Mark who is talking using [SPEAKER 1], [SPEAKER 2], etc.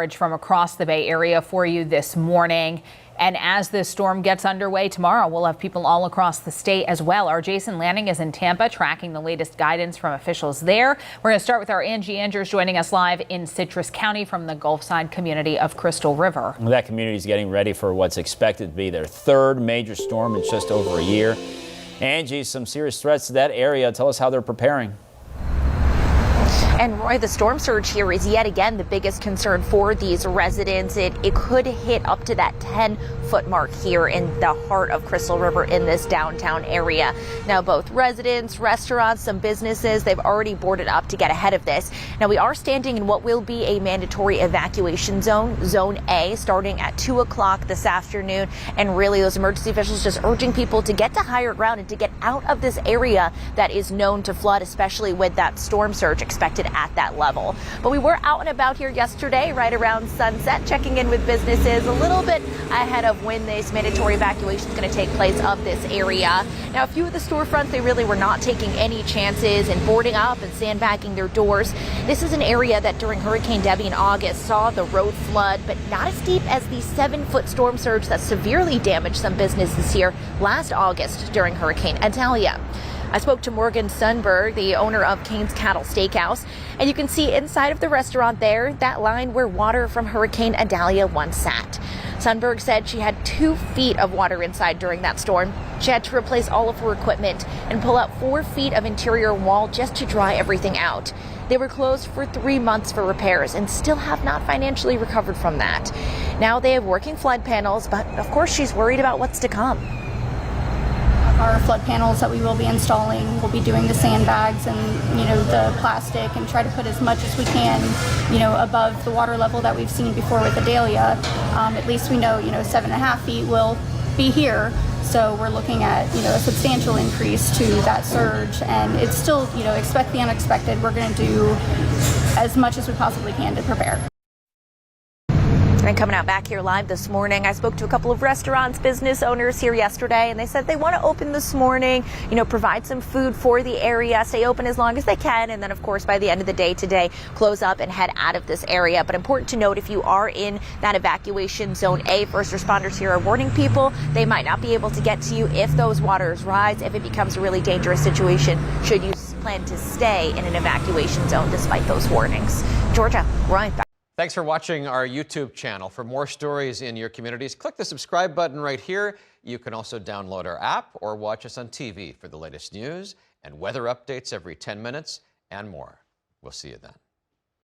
[SPEAKER 1] From across the Bay Area for you this morning. And as this storm gets underway tomorrow, we'll have people all across the state as well. Our Jason Lanning is in Tampa tracking the latest guidance from officials there. We're going to start with our Angie Andrews joining us live in Citrus County from the Gulfside community of Crystal River.
[SPEAKER 2] That community is getting ready for what's expected to be their third major storm in just over a year. Angie, some serious threats to that area. Tell us how they're preparing.
[SPEAKER 3] And Roy, the storm surge here is yet again the biggest concern for these residents. It could hit up to that 10-foot mark here in the heart of Crystal River in this downtown area. Now, both residents, restaurants, some businesses, they've already boarded up to get ahead of this. Now, we are standing in what will be a mandatory evacuation zone, Zone A, starting at 2 o'clock this afternoon. And really, those emergency officials just urging people to get to higher ground and to get out of this area that is known to flood, especially with that storm surge expected at that level. But we were out and about here yesterday, right around sunset, checking in with businesses a little bit ahead of when this mandatory evacuation is going to take place of this area. Now, a few of the storefronts, they really were not taking any chances and boarding up and sandbagging their doors. This is an area that during Hurricane Debbie in August saw the road flood, but not as deep as the 7-foot storm surge that severely damaged some businesses here last August during Hurricane Idalia. I spoke to Morgan Sundberg, the owner of Kane's Cattle Steakhouse, and you can see inside of the restaurant there, that line where water from Hurricane Idalia once sat. Sundberg said she had 2 feet of water inside during that storm. She had to replace all of her equipment and pull out 4 feet of interior wall just to dry everything out. They were closed for 3 months for repairs and still have not financially recovered from that. Now they have working flood panels, but of course she's worried about what's to come.
[SPEAKER 4] Our flood panels that we will be installing, we'll be doing the sandbags and, the plastic and try to put as much as we can, above the water level that we've seen before with Idalia. At least we know, 7.5 feet will be here. So we're looking at, a substantial increase to that surge, and it's still, expect the unexpected. We're going to do as much as we possibly can to prepare.
[SPEAKER 3] And coming out back here live this morning, I spoke to a couple of restaurants, business owners here yesterday, and they said they want to open this morning, provide some food for the area, stay open as long as they can, and then, of course, by the end of the day today, close up and head out of this area. But important to note, if you are in that evacuation zone A, first responders here are warning people they might not be able to get to you if those waters rise, if it becomes a really dangerous situation, should you plan to stay in an evacuation zone despite those warnings. Georgia, Roy, back.
[SPEAKER 5] Thanks for watching our YouTube channel. For more stories in your communities, click the subscribe button right here. You can also download our app or watch us on TV for the latest news and weather updates every 10 minutes and more. We'll see you then.